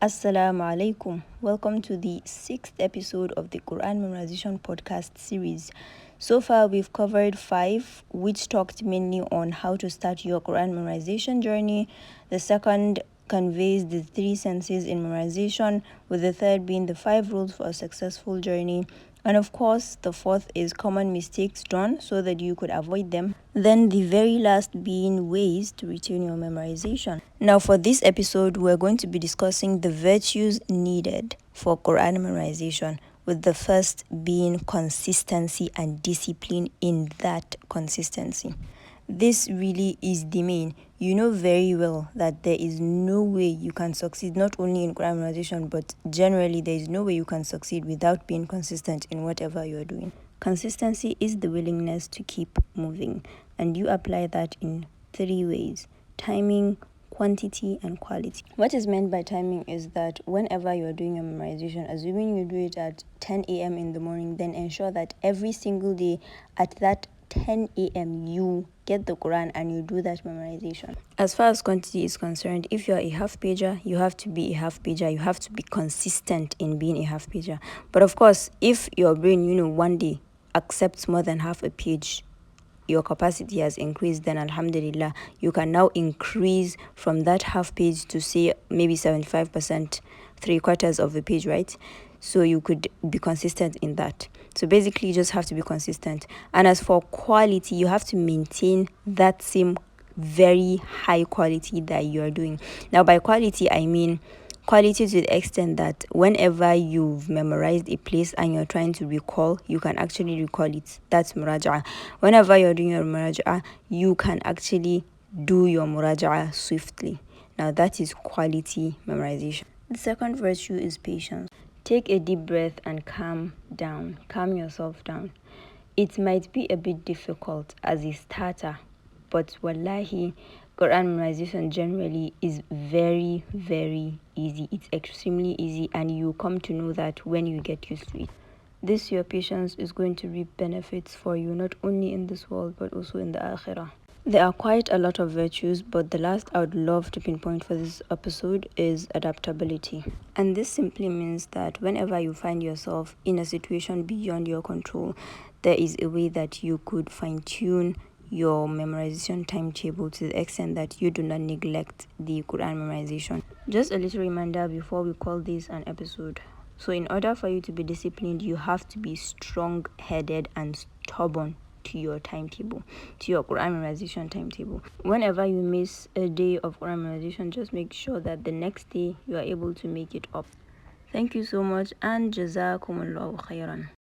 Assalamu alaikum. Welcome to the 6th episode of the Quran Memorization podcast series. So far, we've covered 5, which talked mainly on how to start your Quran memorization journey. The second conveys the 3 senses in memorization, with the third being the 5 rules for a successful journey. And of course, the fourth is common mistakes done so that you could avoid them. Then the very last being ways to retain your memorization. Now for this episode, we're going to be discussing the virtues needed for Quran memorization, with the first being consistency and discipline in that consistency. This really is the main. You know very well that there is no way you can succeed, not only in Quran memorization, but generally there is no way you can succeed without being consistent in whatever you're doing. Consistency is the willingness to keep moving, and you apply that in 3 ways: timing, quantity, and quality. What is meant by timing is that whenever you're doing your memorization, assuming you do it at 10 a.m. in the morning, then ensure that every single day at that 10 a.m. you get the Quran and you do that memorization. As far as quantity is concerned, if you're a half pager, you have to be a half pager. You have to be consistent in being a half pager. But of course, if your brain, one day accepts more than half a page, your capacity has increased, then alhamdulillah, you can now increase from that half page to say maybe 75%, 3/4 of the page, right? So you could be consistent in that. So basically, you just have to be consistent. And as for quality, you have to maintain that same very high quality that you're doing. Now, by quality, I mean quality to the extent that whenever you've memorized a place and you're trying to recall, you can actually recall it. That's muraja'a. Whenever you're doing your muraja'a, you can actually do your muraja'a swiftly. Now, that is quality memorization. The second virtue is patience. Take a deep breath and calm down. Calm yourself down. It might be a bit difficult as a starter, but wallahi, Quran memorization generally is very, very easy. It's extremely easy, and you come to know that when you get used to it. This, your patience is going to reap benefits for you, not only in this world, but also in the akhirah. There are quite a lot of virtues, but the last I would love to pinpoint for this episode is adaptability. And this simply means that whenever you find yourself in a situation beyond your control, there is a way that you could fine-tune your memorization timetable to the extent that you do not neglect the Quran memorization. Just a little reminder before we call this an episode. So in order for you to be disciplined, you have to be strong-headed and stubborn to your timetable, to your Quran memorization timetable. Whenever you miss a day of Quran memorization, just make sure that the next day you are able to make it up. Thank you so much, and Jazaakumullahu khairan.